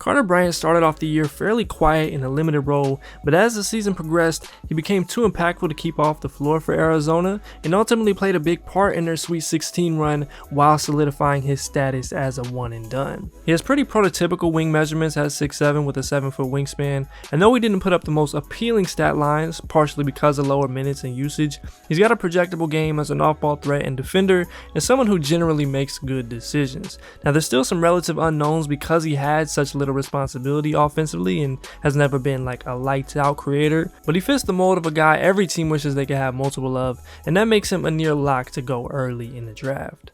Carter Bryant started off the year fairly quiet in a limited role, but as the season progressed, he became too impactful to keep off the floor for Arizona and ultimately played a big part in their Sweet 16 run while solidifying his status as a one and done. He has pretty prototypical wing measurements at 6'7" with a 7-foot wingspan, and though he didn't put up the most appealing stat lines, partially because of lower minutes and usage, he's got a projectable game as an off-ball threat and defender, and someone who generally makes good decisions. Now there's still some relative unknowns because he had such little responsibility offensively and has never been like a lights out creator, but he fits the mold of a guy every team wishes they could have multiple of, and that makes him a near lock to go early in the draft.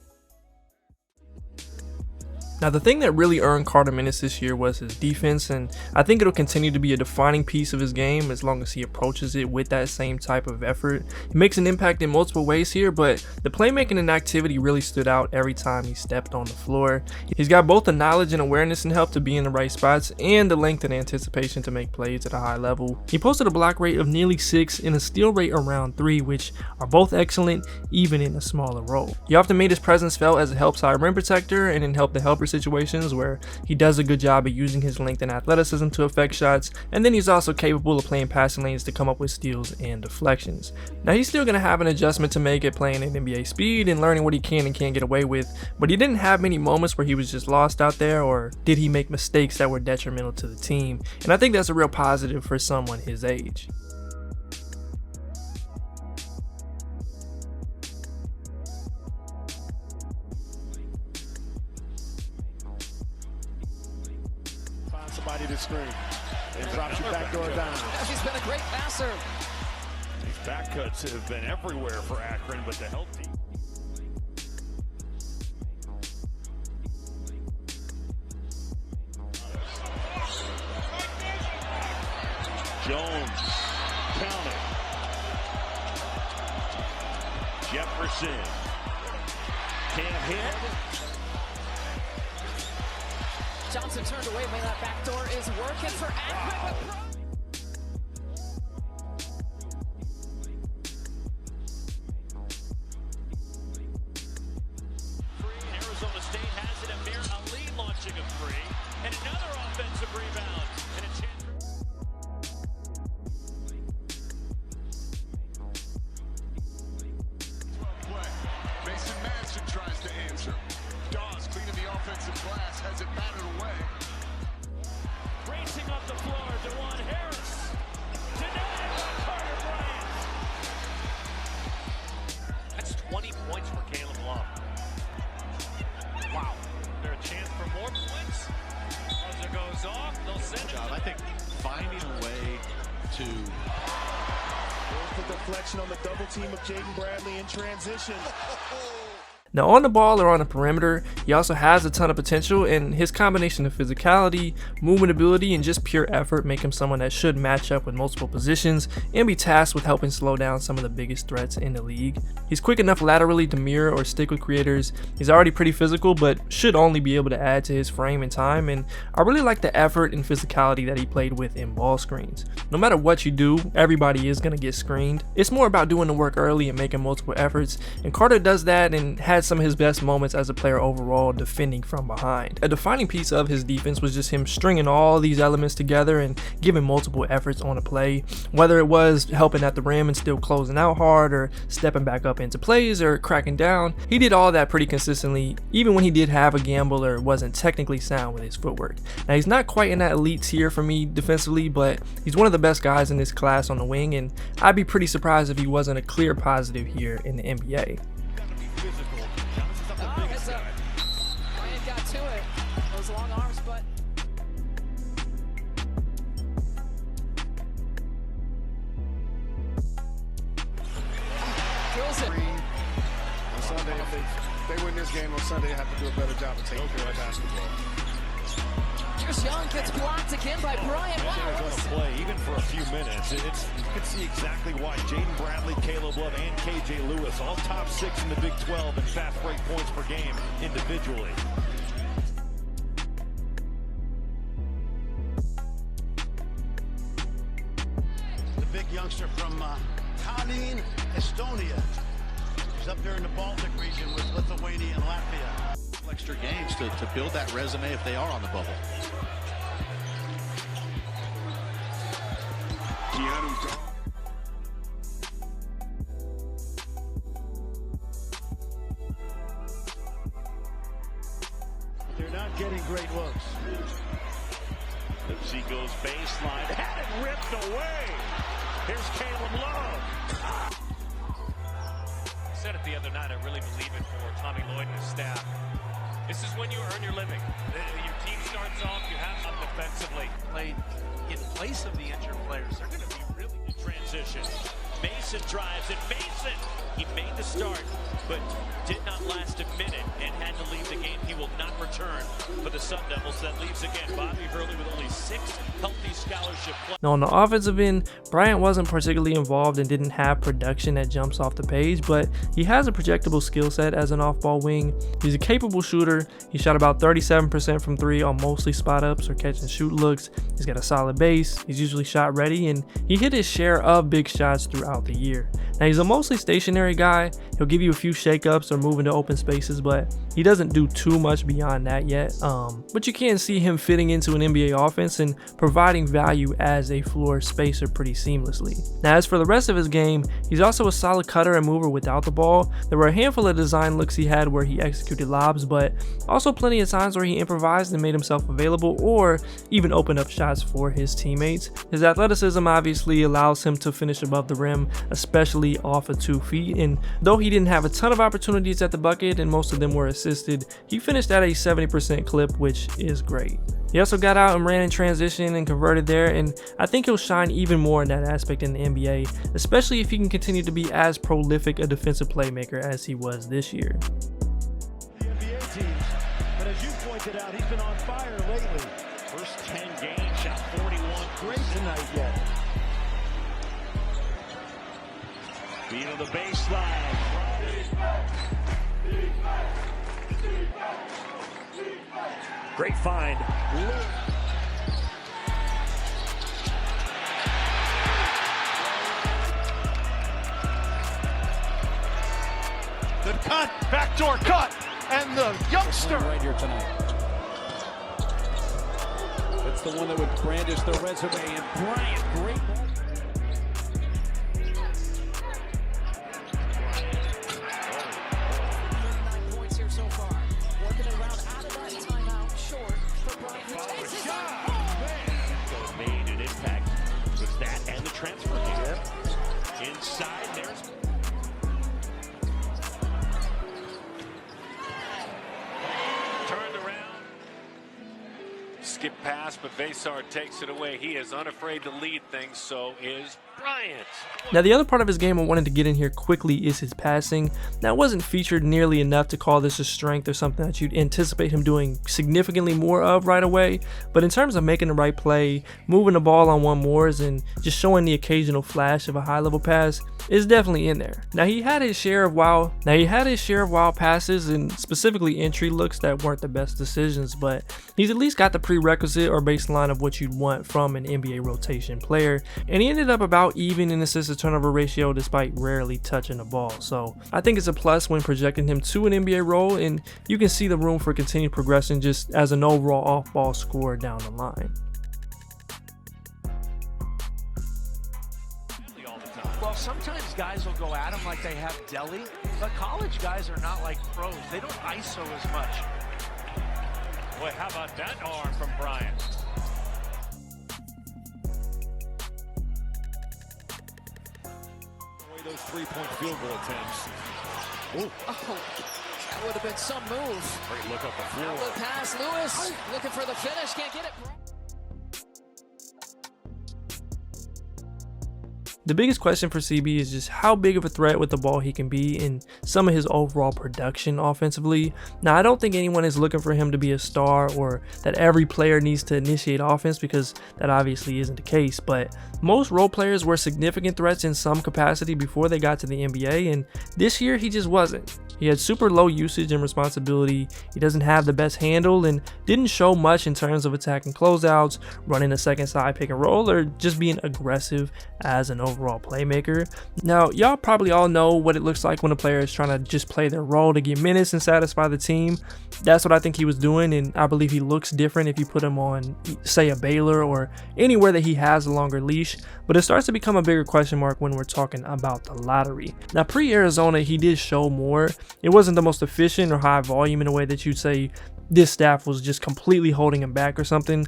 Now the thing that really earned Carter minutes this year was his defense, and I think it'll continue to be a defining piece of his game as long as he approaches it with that same type of effort. He makes an impact in multiple ways here, but the playmaking and activity really stood out every time he stepped on the floor. He's got both the knowledge and awareness and help to be in the right spots, and the length and anticipation to make plays at a high level. He posted a block rate of nearly 6 and a steal rate around 3, which are both excellent even in a smaller role. He often made his presence felt as a help side rim protector and in help the helper situations where he does a good job of using his length and athleticism to affect shots, and then he's also capable of playing passing lanes to come up with steals and deflections. Now he's still going to have an adjustment to make at playing at NBA speed and learning what he can and can't get away with, but he didn't have many moments where he was just lost out there or did he make mistakes that were detrimental to the team, and I think that's a real positive for someone his age. Somebody to screen and drops you backdoor down. He's been a great passer. These back cuts have been everywhere for Akron, but the healthy. Jones, count it. Jefferson can't hit. Johnson turned away, man, that back door is working for Akron. Arizona State has it. Amir Ali launching a three, and another offensive rebound, and a chance. Mason Madison tries to answer. Dawes cleaning the offensive glass, has it batted away. Racing up the floor, DeJuan Harris. Denied by Carter Bryant. That's 20 points for Caleb Love. Wow. Is there a chance for more points? Buzzer goes off. They'll send it. I think finding a way to... There's the deflection on the double team of Jaden Bradley in transition. Now on the ball or on the perimeter, he also has a ton of potential, and his combination of physicality, movement ability, and just pure effort make him someone that should match up with multiple positions and be tasked with helping slow down some of the biggest threats in the league. He's quick enough laterally to mirror or stick with creators. He's already pretty physical, but should only be able to add to his frame and time, and I really like the effort and physicality that he played with in ball screens. No matter what you do, everybody is going to get screened. It's more about doing the work early and making multiple efforts, and Carter does that and has some of his best moments as a player overall defending from behind. A defining piece of his defense was just him stringing all these elements together and giving multiple efforts on a play, whether it was helping at the rim and still closing out hard, or stepping back up into plays, or cracking down. He did all that pretty consistently, even when he did have a gamble or wasn't technically sound with his footwork. Now he's not quite in that elite tier for me defensively, but he's one of the best guys in this class on the wing, and I'd be pretty surprised if he wasn't a clear positive here in the NBA. Bryant got to it. Those long arms, but drills it. On Sunday, if they win this game on Sunday, they have to do a better job of taking care of basketball. Here's Young, gets blocked again by Bryant. They're going to play even for a few minutes. You can see exactly why Jaden Bradley, Caleb Love, and KJ Lewis, all top 6 in the Big 12 in fast break points per game individually. The big youngster from Tallinn, Estonia. He's up there in the Baltic region with Lithuania and Latvia. Extra games to build that resume if they are on the bubble. great looks. She goes baseline, had it ripped away. Here's Caleb Love. I said it the other night, I really believe it for Tommy Lloyd and his staff. This is when you earn your living. Your team starts off, you have some defensively. Played in place of the injured players. They're going to be really In transition. Mason drives it. Mason! He made the start, but did not last a minute and had to leave the game. He will not return for the Sun Devils. That leaves again Bobby Hurley with only 6 healthy scholarship players. Now on the offensive end, Bryant wasn't particularly involved and didn't have production that jumps off the page, but he has a projectable skill set as an off-ball wing. He's a capable shooter. He shot about 37% from 3 on mostly spot-ups or catch-and-shoot looks. He's got a solid base. He's usually shot ready, and he hit his share of big shots throughout the year. Now he's a mostly stationary guy. He'll give you a few shakeups or move into open spaces, but he doesn't do too much beyond that yet. But you can see him fitting into an NBA offense and providing value as a floor spacer pretty seamlessly. Now as for the rest of his game, he's also a solid cutter and mover without the ball. There were a handful of design looks he had where he executed lobs, but also plenty of times where he improvised and made himself available or even opened up shots for his teammates. His athleticism obviously allows him to finish above the rim, especially off of 2 feet, and though he didn't have a ton of opportunities at the bucket and most of them were assisted, he finished at a 70% clip, which is great. He also got out and ran in transition and converted there, and I think he'll shine even more in that aspect in the NBA, especially if he can continue to be as prolific a defensive playmaker as he was this year. The NBA teams, but as you pointed out, he's been on fire lately. First 10 games, shot 41. Great tonight yet. Beat on the baseline. Great find. Good cut, backdoor cut, and the youngster. Right here tonight. That's the one that would brandish the resume, and Bryant, great ball. 9 points here so far. Working it around out of that timeout. Short for Bryant, who takes his own. Made an impact with that and the transfer game. Inside, there's turned around. Skip pass, but Vesard takes it away. He is unafraid to lead things, so is Bryant. Now the other part of his game I wanted to get in here quickly is his passing. Now it wasn't featured nearly enough to call this a strength or something that you'd anticipate him doing significantly more of right away, but in terms of making the right play, moving the ball on one mores, and just showing the occasional flash of a high level pass, is definitely in there. Now he had his share of wild passes and specifically entry looks that weren't the best decisions, but he's at least got the prerequisite or baseline of what you'd want from an NBA rotation player, and he ended up about even in assist to turnover ratio despite rarely touching the ball. So I think it's a plus when projecting him to an NBA role, and you can see the room for continued progression just as an overall off-ball scorer down the line. Well, sometimes guys will go at him like they have deli, but college guys are not like pros. They don't ISO as much. Boy, how about that arm from Bryant? those three-point field goal attempts. Oh, that would have been some move. Great look up the floor. Outlet pass, Lewis looking for the finish, can't get it. The biggest question for CB is just how big of a threat with the ball he can be in some of his overall production offensively. Now, I don't think anyone is looking for him to be a star or that every player needs to initiate offense, because that obviously isn't the case, but most role players were significant threats in some capacity before they got to the NBA, and this year he just wasn't. He had super low usage and responsibility, he doesn't have the best handle, and didn't show much in terms of attacking closeouts, running a second side pick and roll, or just being aggressive as an overall playmaker. Now, y'all probably all know what it looks like when a player is trying to just play their role to get minutes and satisfy the team. That's what I think he was doing, and I believe he looks different if you put him on, say, a Baylor or anywhere that he has a longer leash, but it starts to become a bigger question mark when we're talking about the lottery. Now, pre-Arizona, he did show more. It wasn't the most efficient or high volume in a way that you'd say this staff was just completely holding him back or something.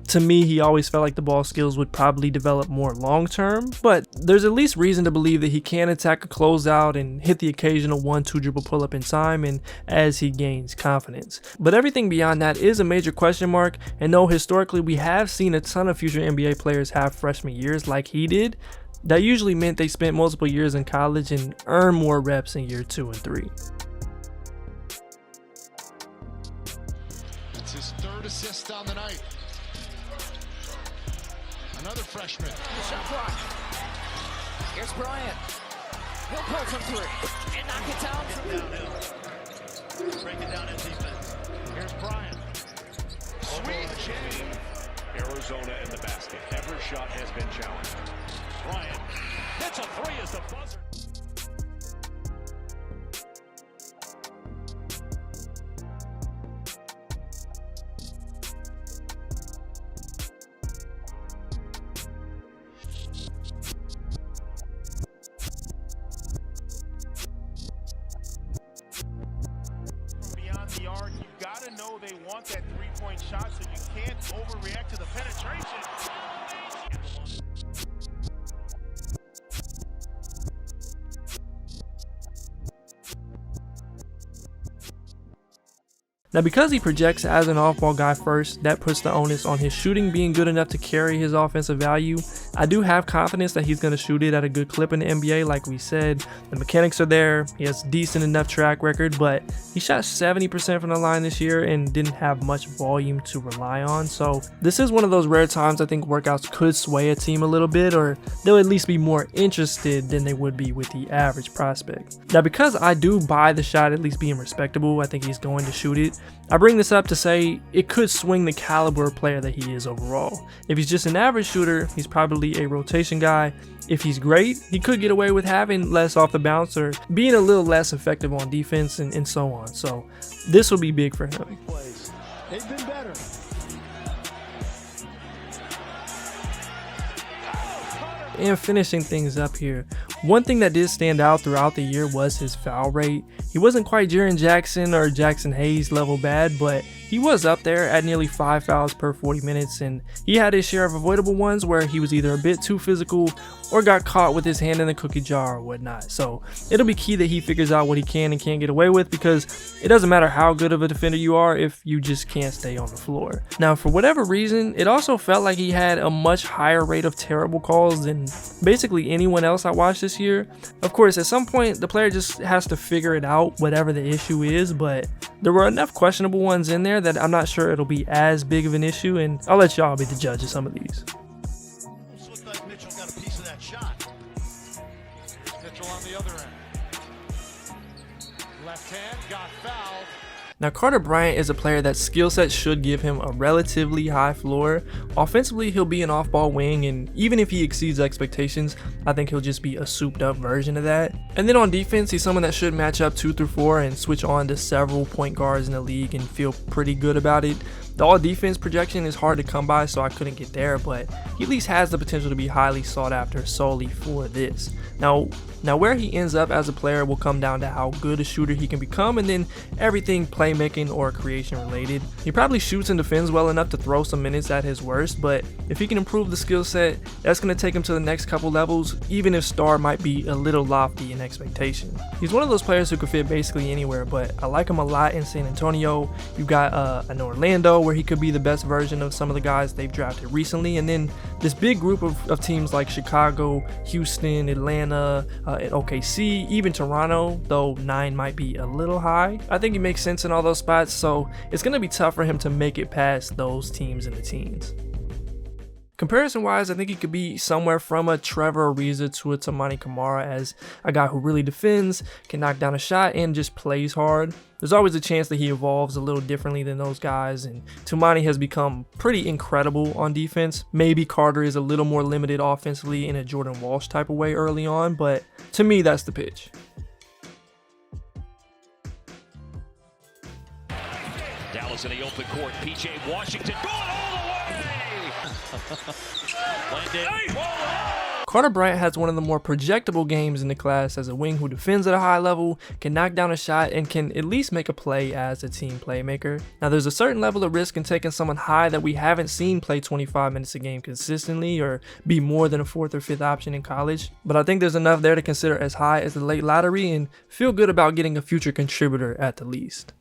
To me, he always felt like the ball skills would probably develop more long term, but there's at least reason to believe that he can attack a closeout and hit the occasional 1-2 dribble pull up in time and as he gains confidence. But everything beyond that is a major question mark, and though historically we have seen a ton of future NBA players have freshman years like he did, that usually meant they spent multiple years in college and earned more reps in year 2 and 3. That's his third assist on the night. Another freshman. Shot clock. Here's Bryant. He'll pull from 3 and knock it down. Break it down in defense. Here's Bryant. Sweet Jane. Arizona in the basket. Every shot has been challenged. Bryant hits a 3 as the buzzer. Beyond the arc, you gotta know they want that three-point shot, so you can't overreact to the penetration. Now, because he projects as an off-ball guy first, that puts the onus on his shooting being good enough to carry his offensive value. I do have confidence that he's going to shoot it at a good clip in the NBA. Like we said, the mechanics are there. He has decent enough track record, but he shot 70% from the line this year and didn't have much volume to rely on. So this is one of those rare times I think workouts could sway a team a little bit, or they'll at least be more interested than they would be with the average prospect. Now, because I do buy the shot at least being respectable, I think he's going to shoot it. I bring this up to say it could swing the caliber of player that he is overall. If he's just an average shooter, he's probably a rotation guy. If he's great, he could get away with having less off the bounce or being a little less effective on defense and so on. So this will be big for him. They've been better. And finishing things up here, one thing that did stand out throughout the year was his foul rate. He wasn't quite Jaren Jackson or Jackson Hayes level bad, but he was up there at nearly 5 fouls per 40 minutes, and he had his share of avoidable ones where he was either a bit too physical or got caught with his hand in the cookie jar or whatnot. So it'll be key that he figures out what he can and can't get away with, because it doesn't matter how good of a defender you are if you just can't stay on the floor. Now, for whatever reason, it also felt like he had a much higher rate of terrible calls than basically anyone else I watched this year. Of course, at some point, the player just has to figure it out, whatever the issue is, but there were enough questionable ones in there that I'm not sure it'll be as big of an issue, and I'll let y'all be the judge of some of these. Almost looked like Mitchell got a piece of that shot. Mitchell on the other end. Left hand got fouled. Now, Carter Bryant is a player that skill set should give him a relatively high floor. Offensively, he'll be an off-ball wing, and even if he exceeds expectations, I think he'll just be a souped-up version of that. And then on defense, he's someone that should match up 2 through 4 and switch on to several point guards in the league and feel pretty good about it. The all-defense projection is hard to come by, so I couldn't get there, but he at least has the potential to be highly sought after solely for this. Now where he ends up as a player will come down to how good a shooter he can become, and then everything playmaking or creation related. He probably shoots and defends well enough to throw some minutes at his worst, but if he can improve the skill set, that's going to take him to the next couple levels, even if star might be a little lofty in expectation. He's one of those players who could fit basically anywhere, but I like him a lot in San Antonio. You've got an Orlando where he could be the best version of some of the guys they've drafted recently, and then this big group of teams like Chicago, Houston, Atlanta, and OKC, even Toronto, though 9 might be a little high. I think he makes sense in all those spots, so it's going to be tough for him to make it past those teams in the teens. Comparison wise, I think he could be somewhere from a Trevor Ariza to a Toumani Camara as a guy who really defends, can knock down a shot, and just plays hard. There's always a chance that he evolves a little differently than those guys, and Toumani has become pretty incredible on defense. Maybe Carter is a little more limited offensively in a Jordan Walsh type of way early on, but to me, that's the pitch. Dallas in the open court. PJ Washington going all the way. Carter Bryant has one of the more projectable games in the class as a wing who defends at a high level, can knock down a shot, and can at least make a play as a team playmaker. Now there's a certain level of risk in taking someone high that we haven't seen play 25 minutes a game consistently or be more than a 4th or 5th option in college, but I think there's enough there to consider as high as the late lottery and feel good about getting a future contributor at the least.